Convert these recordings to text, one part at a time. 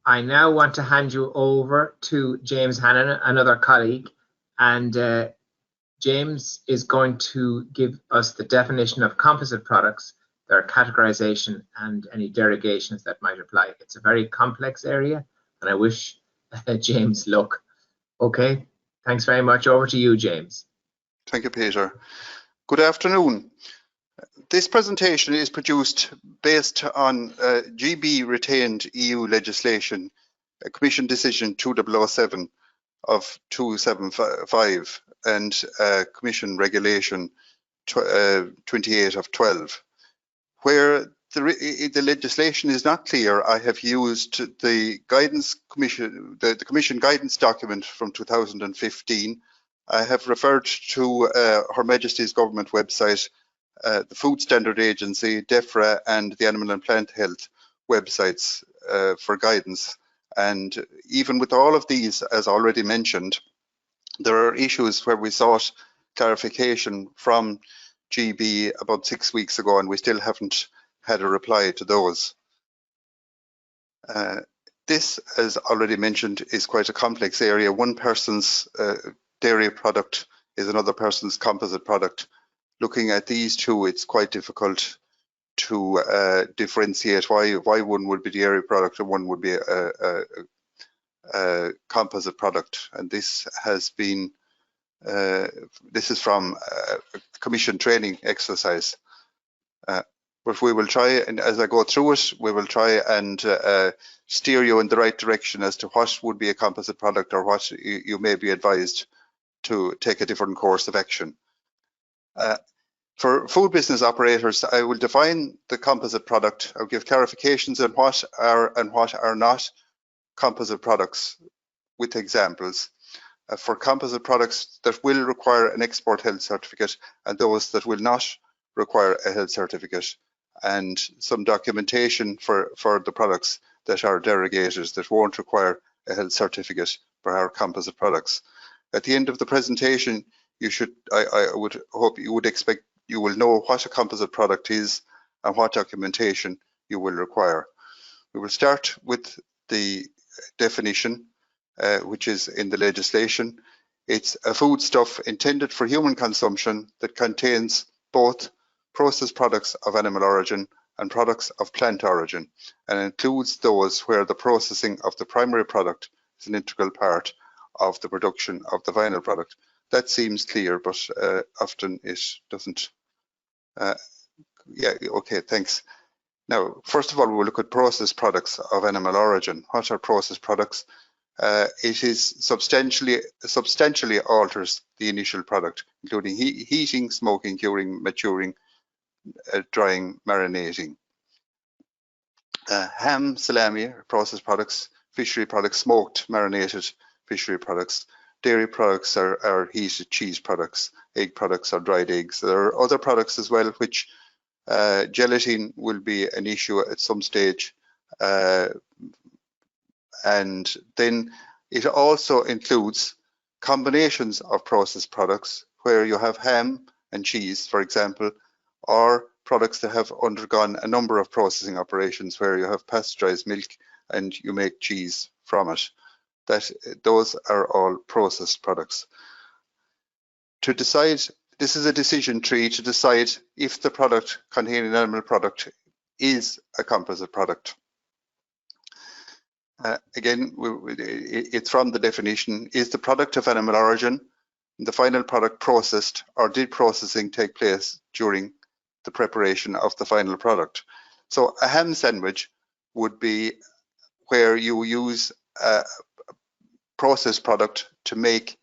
I now want to hand you over to James Hannon, another colleague, and James is going to give us the definition of composite products, their categorization, and any derogations that might apply. It's a very complex area, and I wish James luck. Okay, thanks very much. Over to you, James. Thank you, Peter. Good afternoon. This presentation is produced based on GB retained EU legislation, Commission Decision 2007 of 275 and Commission Regulation 28 of 12. Where the legislation is not clear, I have used the guidance commission, the Commission guidance document from 2015. I have referred to Her Majesty's Government website, the Food Standard Agency, DEFRA, and the Animal and Plant Health websites for guidance. And even with all of these, as already mentioned, there are issues where we sought clarification from GB about 6 weeks ago, and we still haven't had a reply to those. This, as already mentioned, is quite a complex area. One person's dairy product is another person's composite product. Looking at these two, it's quite difficult to differentiate why one would be dairy product and one would be a composite product. And this has been this is from a Commission training exercise. But we will try, and as I go through it, we will try and steer you in the right direction as to what would be a composite product or what you may be advised to take a different course of action. For food business operators, I will define the composite product. I'll give clarifications on what are and what are not composite products with examples. For composite products that will require an export health certificate and those that will not require a health certificate, and some documentation for the products that are derogated that won't require a health certificate for our composite products. At the end of the presentation, you should, I would hope you would expect you will know what a composite product is and what documentation you will require. We will start with the definition, which is in the legislation. It's a foodstuff intended for human consumption that contains both processed products of animal origin and products of plant origin, and includes those where the processing of the primary product is an integral part of the production of the final product. That seems clear, but often it doesn't. Yeah, okay, thanks. Now, first of all, we'll look at processed products of animal origin. What are processed products? It is substantially alters the initial product, including heating, smoking, curing, maturing, drying, marinating. Ham, salami, processed products, fishery products, smoked, marinated fishery products. Dairy products are heated cheese products. Egg products are dried eggs. There are other products as well, which gelatin will be an issue at some stage. And then it also includes combinations of processed products where you have ham and cheese, for example, or products that have undergone a number of processing operations where you have pasteurized milk and you make cheese from it. Those are all processed products. To decide, this is a decision tree to decide if the product containing an animal product is a composite product. Again, it's from the definition. Is the product of animal origin, the final product processed, or did processing take place during the preparation of the final product? So a ham sandwich would be where you use a processed product to make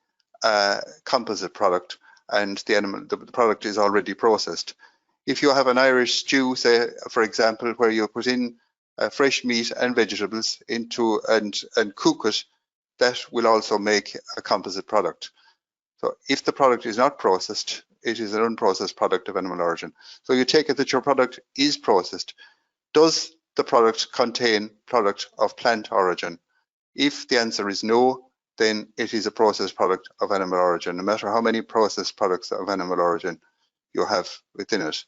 a composite product, and the product is already processed. If you have an Irish stew, say, for example, where you put in fresh meat and vegetables into and cook it, that will also make a composite product. So if the product is not processed, it is an unprocessed product of animal origin. So you take it that your product is processed. Does the product contain product of plant origin? If the answer is no, then it is a processed product of animal origin, no matter how many processed products of animal origin you have within it.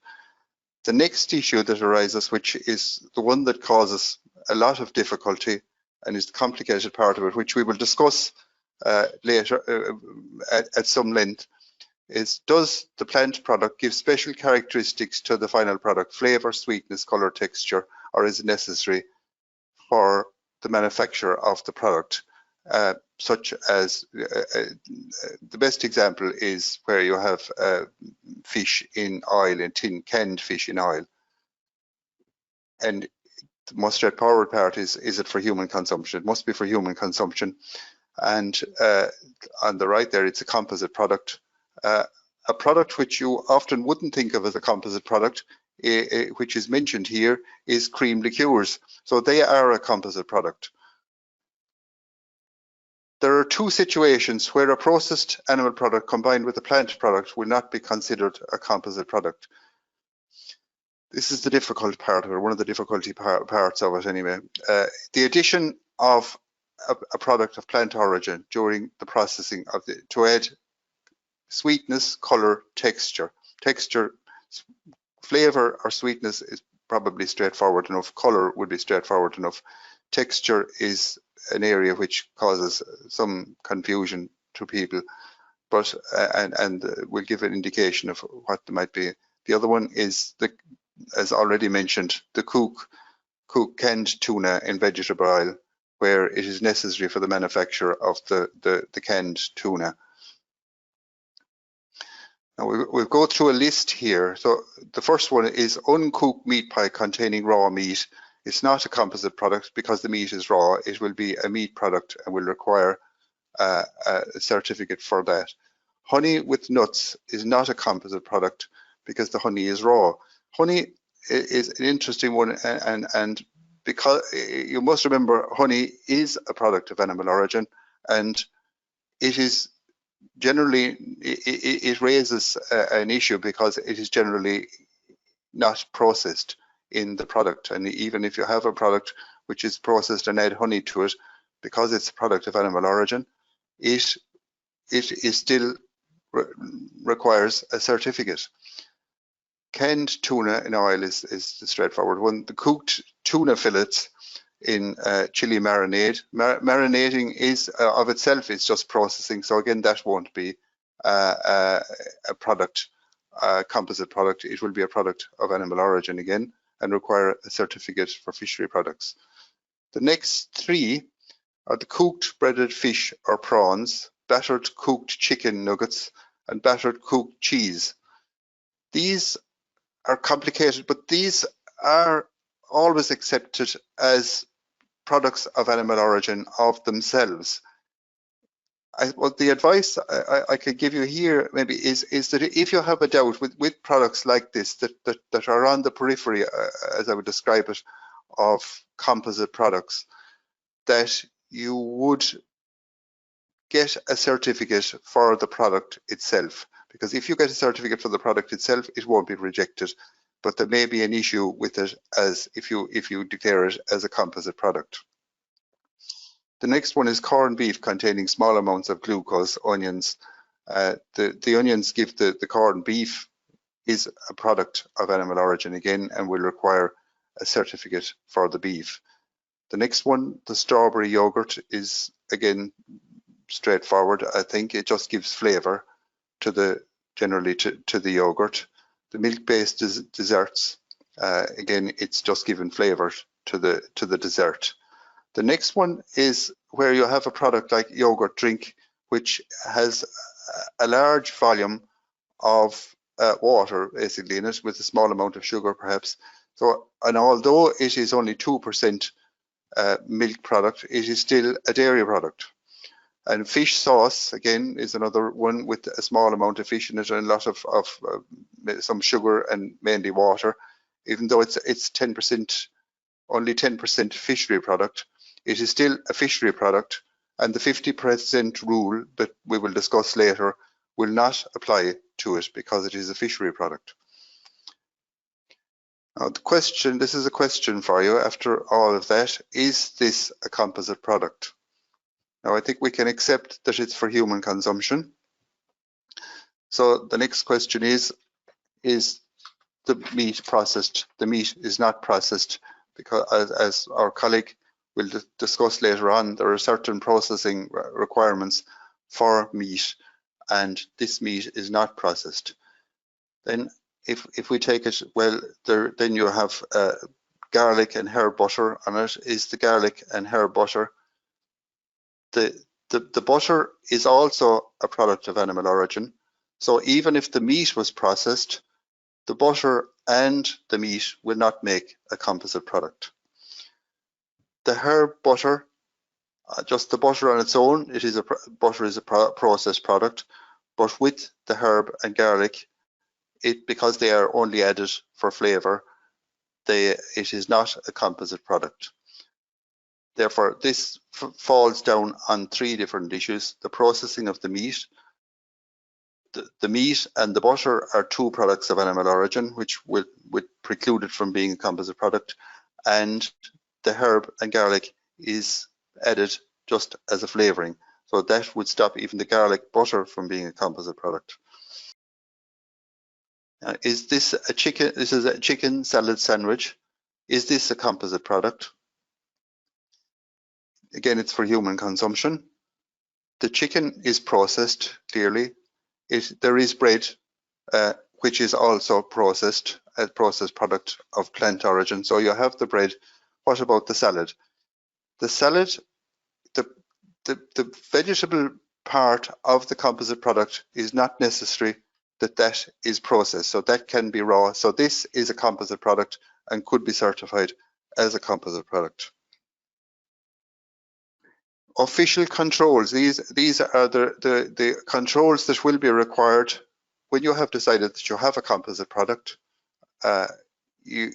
The next issue that arises, which is the one that causes a lot of difficulty and is the complicated part of it, which we will discuss later at some length, is does the plant product give special characteristics to the final product, flavor, sweetness, color, texture, or is it necessary for the manufacture of the product? Such as the best example is where you have fish in oil, in canned fish in oil. And the most straightforward part is it for human consumption? It must be for human consumption. And on the right there, it's a composite product. A product which you often wouldn't think of as a composite product, which is mentioned here, is cream liqueurs. So they are a composite product. There are two situations where a processed animal product combined with a plant product will not be considered a composite product. This is the difficult part of it, one of the difficulty parts of it anyway. The addition of a product of plant origin during the processing of to add sweetness, color, texture. Texture, flavor or sweetness is probably straightforward enough. Color would be straightforward enough. Texture is an area which causes some confusion to people, but and we'll give an indication of what there might be. The other one is as already mentioned, the cooked canned tuna in vegetable oil, where it is necessary for the manufacture of the canned tuna. Now we'll go through a list here. So the first one is uncooked meat pie containing raw meat. It's not a composite product because the meat is raw. It will be a meat product and will require a certificate for that. Honey with nuts is not a composite product because the honey is raw. Honey is an interesting one, and because you must remember, honey is a product of animal origin, and it is generally, it raises an issue because it is generally not processed in the product. And even if you have a product which is processed and add honey to it, because it's a product of animal origin, it is still requires a certificate. Canned tuna in oil is the straightforward one. The cooked tuna fillets in chili marinade. Marinating is of itself is just processing. So again, that won't be a product, a composite product. It will be a product of animal origin again and require a certificate for fishery products. The next three are the cooked breaded fish or prawns, battered cooked chicken nuggets, and battered cooked cheese. These are complicated, but these are always accepted as products of animal origin of themselves. Well, the advice I could give you here maybe is that if you have a doubt with products like this that are on the periphery, as I would describe it, of composite products, that you would get a certificate for the product itself. Because if you get a certificate for the product itself, it won't be rejected, but there may be an issue with it as if you declare it as a composite product. The next one is corned beef containing small amounts of glucose, onions. The onions give the corned beef is a product of animal origin again and will require a certificate for the beef. The next one, the strawberry yogurt, is again straightforward. I think it just gives flavor to generally to the yogurt. The milk-based desserts, again, it's just given flavor to the dessert. The next one is where you have a product like yogurt drink, which has a large volume of water basically in it with a small amount of sugar perhaps. So, and although it is only 2% milk product, it is still a dairy product. And fish sauce, again, is another one with a small amount of fish in it and a lot of some sugar and mainly water. Even though it's 10%, only 10% fishery product, it is still a fishery product, and the 50% rule that we will discuss later will not apply to it because it is a fishery product. Now the question, this is a question for you after all of that, is this a composite product? Now I think we can accept that it's for human consumption. So the next question is the meat processed? The meat is not processed because as our colleague we'll discuss later on, there are certain processing requirements for meat, and this meat is not processed. Then if we take it, well, then you have garlic and herb butter on it. Is the garlic and herb butter, the butter is also a product of animal origin. So even if the meat was processed, the butter and the meat will not make a composite product. The herb butter, just the butter on its own, butter is a processed product, but with the herb and garlic, because they are only added for flavor, it is not a composite product. Therefore, this falls down on three different issues: the processing of the meat. The meat and the butter are two products of animal origin, which would preclude it from being a composite product, and the herb and garlic is added just as a flavoring. So that would stop even the garlic butter from being a composite product. Is this a chicken? This is a chicken salad sandwich. Is this a composite product? Again, it's for human consumption. The chicken is processed, clearly. There is bread, which is also processed, a processed product of plant origin. So you have the bread. What about the salad? The salad, the vegetable part of the composite product is not necessary that is processed. So that can be raw. So this is a composite product and could be certified as a composite product. Official controls. These are the controls that will be required when you have decided that you have a composite product. You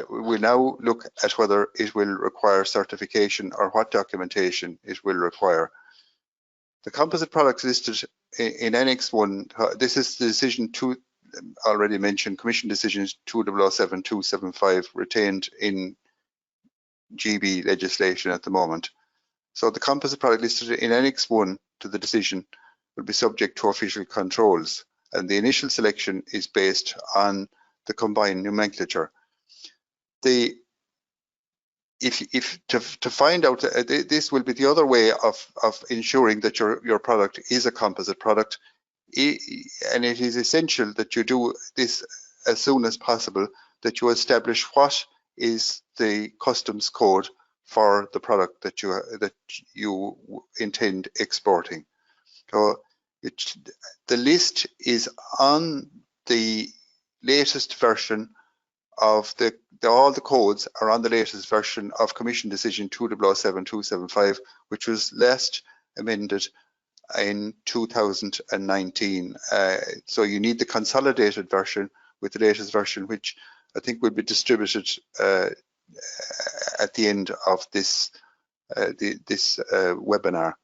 will now look at whether it will require certification or what documentation it will require. The composite products listed in Annex 1, this is the decision 2, already mentioned, Commission decisions 2007-275, retained in GB legislation at the moment. So the composite product listed in Annex 1 to the decision will be subject to official controls, and the initial selection is based on the combined nomenclature. To find out, this will be the other way of ensuring that your product is a composite product, and it is essential that you do this as soon as possible, that you establish what is the customs code for the product that you intend exporting. So the list is on the latest version of all the codes are on the latest version of Commission Decision 2007-275, which was last amended in 2019. So you need the consolidated version with the latest version, which I think will be distributed at the end of this webinar.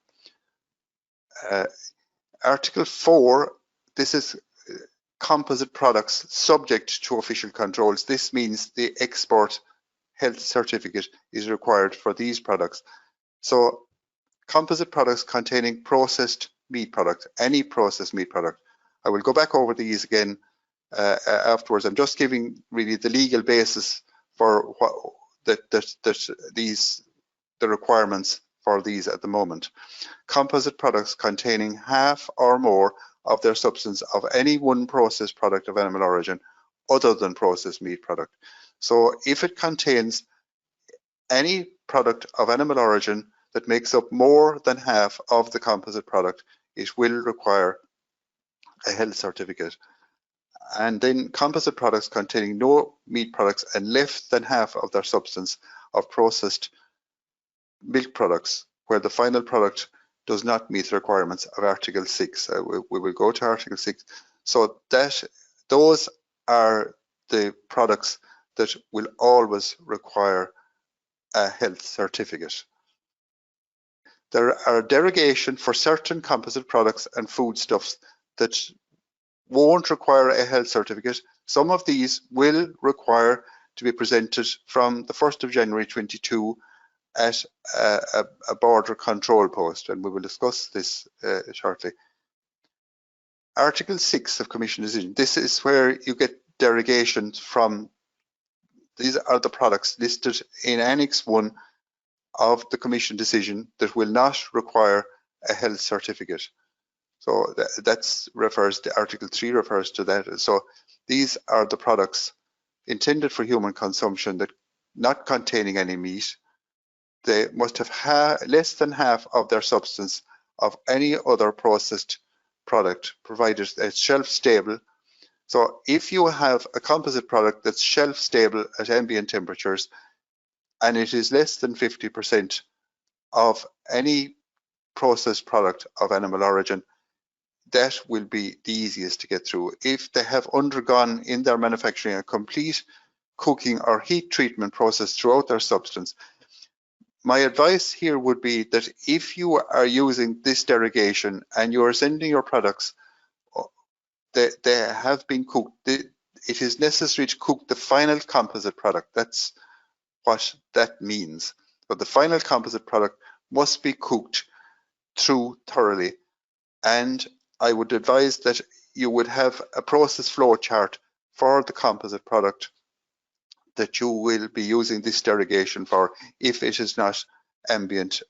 Article 4, this is composite products subject to official controls. This means the export health certificate is required for these products. So composite products containing processed meat product, any processed meat product. I will go back over these again afterwards. I'm just giving really the legal basis for the requirements for these at the moment. Composite products containing half or more of their substance of any one processed product of animal origin other than processed meat product. So if it contains any product of animal origin that makes up more than half of the composite product, it will require a health certificate. And then composite products containing no meat products and less than half of their substance of processed milk products, where the final product does not meet the requirements of Article 6. We will go to Article 6. So those are the products that will always require a health certificate. There are derogation for certain composite products and foodstuffs that won't require a health certificate. Some of these will require to be presented from the 1st of January 22 at a border control post, and we will discuss this shortly. Article 6 of Commission decision. This is where you get derogations from. These are the products listed in Annex 1 of the Commission decision that will not require a health certificate. So that's refers to Article 3 refers to that. So these are the products intended for human consumption that not containing any meat. They must have less than half of their substance of any other processed product, provided it's shelf stable. So if you have a composite product that's shelf stable at ambient temperatures and it is less than 50% of any processed product of animal origin, that will be the easiest to get through. If they have undergone in their manufacturing a complete cooking or heat treatment process throughout their substance, my advice here would be that if you are using this derogation and you are sending your products, they have been cooked. It is necessary to cook the final composite product. That's what that means. But the final composite product must be cooked through thoroughly. And I would advise that you would have a process flow chart for the composite product that you will be using this derogation for if it is not ambient,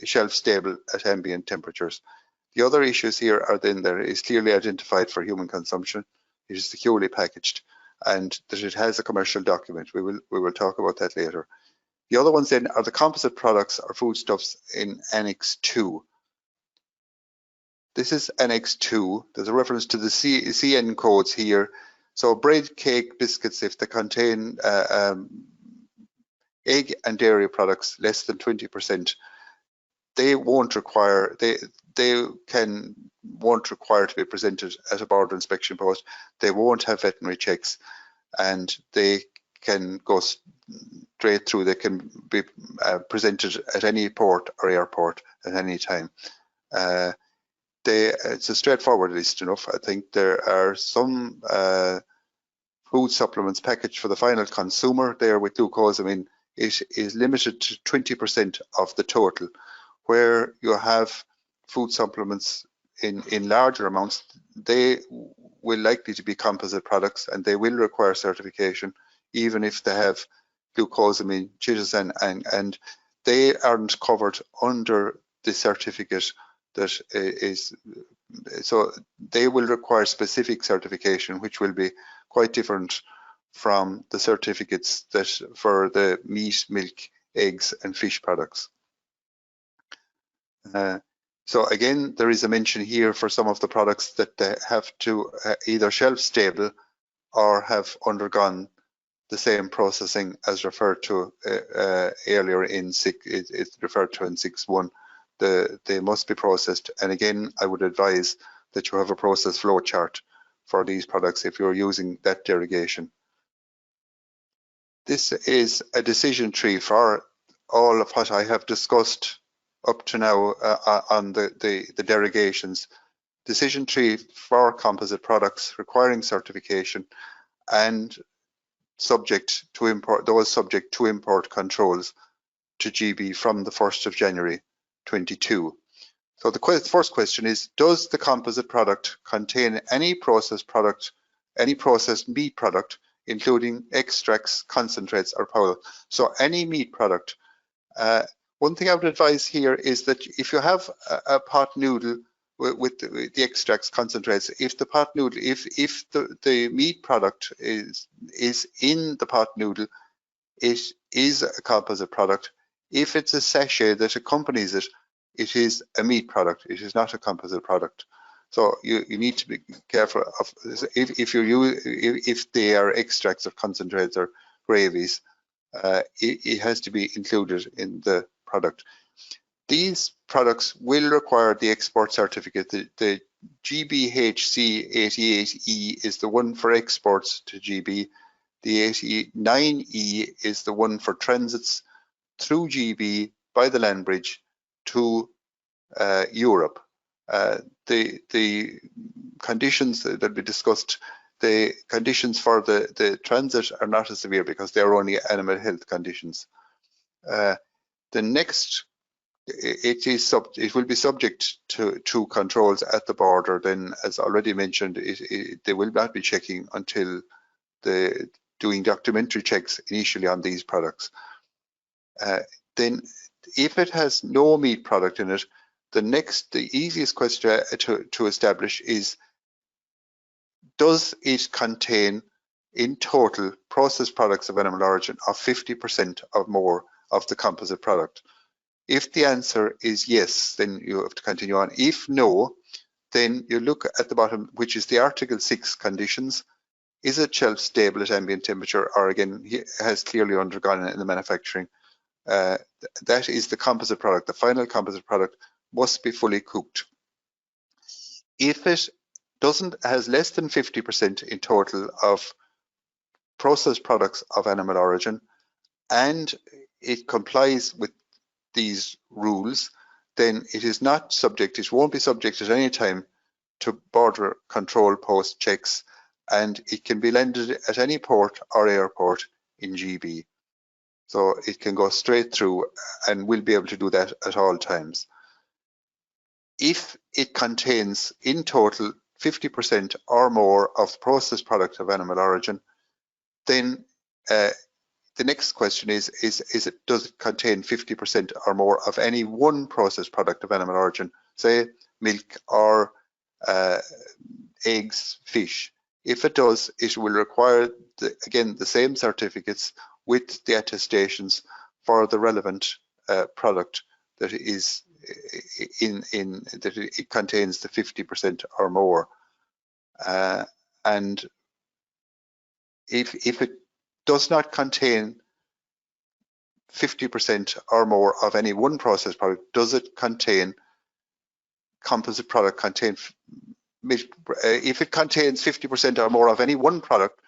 shelf stable at ambient temperatures. The other issues here are then there is clearly identified for human consumption. It is securely packaged and that it has a commercial document. We will talk about that later. The other ones then are the composite products or foodstuffs in Annex 2. This is Annex 2. There's a reference to the CN codes here. So bread, cake, biscuits, if they contain egg and dairy products less than 20%, they won't require won't require to be presented at a border inspection post. They won't have veterinary checks, and they can go straight through. They can be presented at any port or airport at any time. It's a straightforward list enough. I think there are some food supplements packaged for the final consumer there with glucosamine. It is limited to 20% of the total. Where you have food supplements in larger amounts, they will likely to be composite products and they will require certification, even if they have glucosamine, chitosan, and they aren't covered under the certificate that is, so they will require specific certification, which will be quite different from the certificates that for the meat, milk, eggs, and fish products. So again, there is a mention here for some of the products that they have to either shelf stable or have undergone the same processing as referred to earlier in it's referred to in 6.1. They must be processed. And again, I would advise that you have a process flow chart for these products if you're using that derogation. This is a decision tree for all of what I have discussed up to now on the derogations. Decision tree for composite products requiring certification and subject to import, those subject to import controls to GB from the 1st of January 22. So the first question is, does the composite product contain any processed product, any processed meat product, including extracts, concentrates, or powder? So any meat product. One thing I would advise here is that if you have a pot noodle with the extracts, concentrates, if the pot noodle, if the meat product is in the pot noodle, it is a composite product. If it's a sachet that accompanies it, it is a meat product. It is not a composite product. So you need to be careful of if they are extracts or concentrates or gravies. It has to be included in the product. These products will require the export certificate. The GBHC 88E is the one for exports to GB. The 89E is the one for transits through GB by the land bridge to Europe. The conditions that we discussed, the conditions for the transit are not as severe because they are only animal health conditions. The next, it will be subject to controls at the border. Then, as already mentioned, they will not be checking until doing documentary checks initially on these products. Then if it has no meat product in it, the easiest question to establish is, does it contain in total processed products of animal origin of 50% or more of the composite product? If the answer is yes, then you have to continue on. If no, then you look at the bottom, which is the Article 6 conditions. Is it shelf stable at ambient temperature, or again, has clearly undergone in the manufacturing? That is the composite product. The final composite product must be fully cooked. If it has less than 50% in total of processed products of animal origin, and it complies with these rules, then it is not subject, it won't be subject at any time to border control post checks, and it can be landed at any port or airport in GB. So it can go straight through and will be able to do that at all times. If it contains in total 50% or more of processed product of animal origin, then the next question is does it contain 50% or more of any one processed product of animal origin, say milk or eggs, fish? If it does, it will require, again, the same certificates with the attestations for the relevant product that is that it contains the 50% or more. And if it does not contain 50% or more of any one processed product, does it contain composite product if it contains 50% or more of any one product,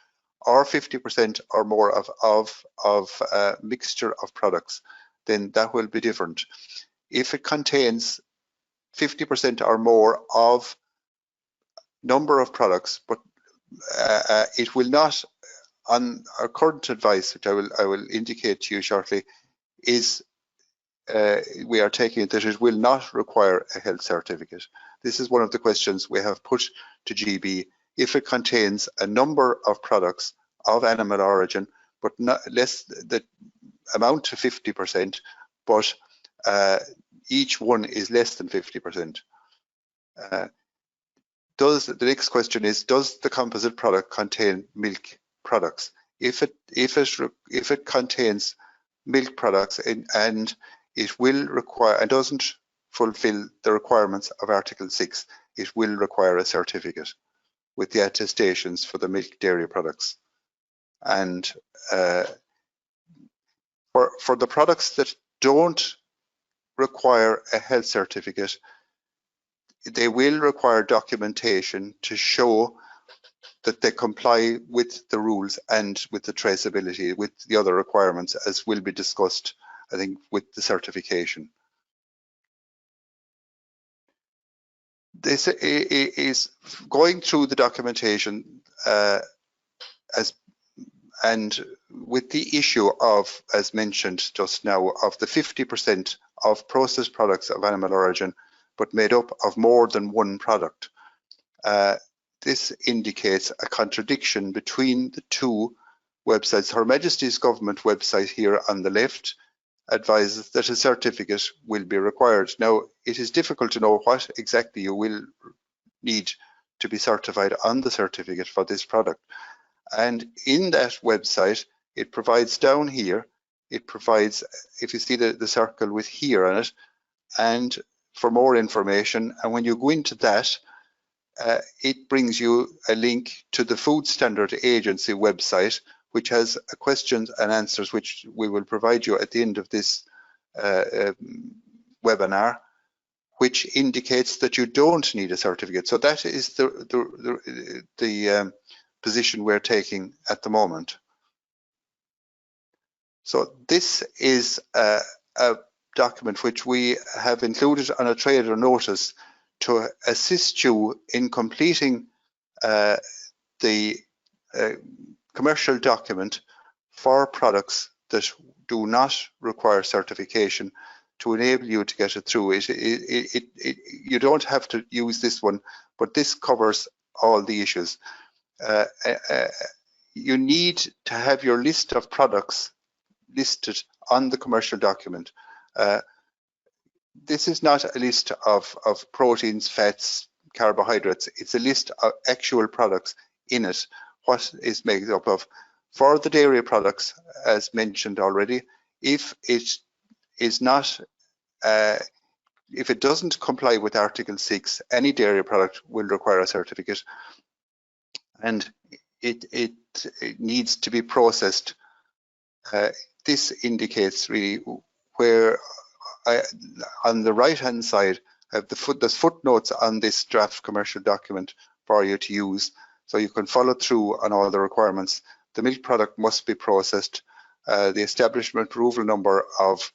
or 50% or more of mixture of products, then that will be different. If it contains 50% or more of number of products, but it will not, on our current advice, which I will indicate to you shortly, is we are taking it that it will not require a health certificate. This is one of the questions we have put to GB. If it contains a number of products of animal origin, but not less, the amount to 50%, but each one is less than 50%. The next question is, does the composite product contain milk products? If it contains milk products and it will require, and doesn't fulfill the requirements of Article 6, it will require a certificate with the attestations for the milk dairy products. And for the products that don't require a health certificate, they will require documentation to show that they comply with the rules and with the traceability, with the other requirements, as will be discussed, I think, with the certification. This is going through the documentation and with the issue of, as mentioned just now, of the 50% of processed products of animal origin, but made up of more than one product. This indicates a contradiction between the two websites. Her Majesty's Government website here on the left advises that a certificate will be required. Now, it is difficult to know what exactly you will need to be certified on the certificate for this product. And in that website, it provides down here, it provides, if you see the circle with here on it, and for more information. And when you go into that, it brings you a link to the Food Standard Agency website, which has questions and answers, which we will provide you at the end of this webinar, which indicates that you don't need a certificate. So that is the position we're taking at the moment. So this is a document which we have included on a trader notice to assist you in completing the commercial document for products that do not require certification, to enable you to get it through. You don't have to use this one, but this covers all the issues. You need to have your list of products listed on the commercial document. this is not a list of proteins, fats, carbohydrates. It's a list of actual products in it, what is made up of. For the dairy products, as mentioned already, if it is not, if it doesn't comply with Article 6, any dairy product will require a certificate, and it needs to be processed. This indicates really where, on the right-hand side, there's footnotes on this draft commercial document for you to use, so you can follow through on all the requirements. The milk product must be processed. The establishment approval number of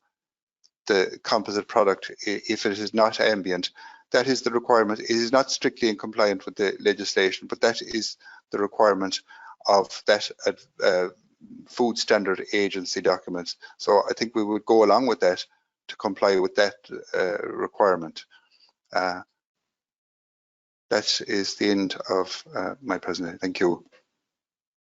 the composite product, if it is not ambient, that is the requirement. It is not strictly in compliance with the legislation, but that is the requirement of that Food Standard Agency documents. So I think we would go along with that to comply with that requirement. That is the end of my presentation. Thank you.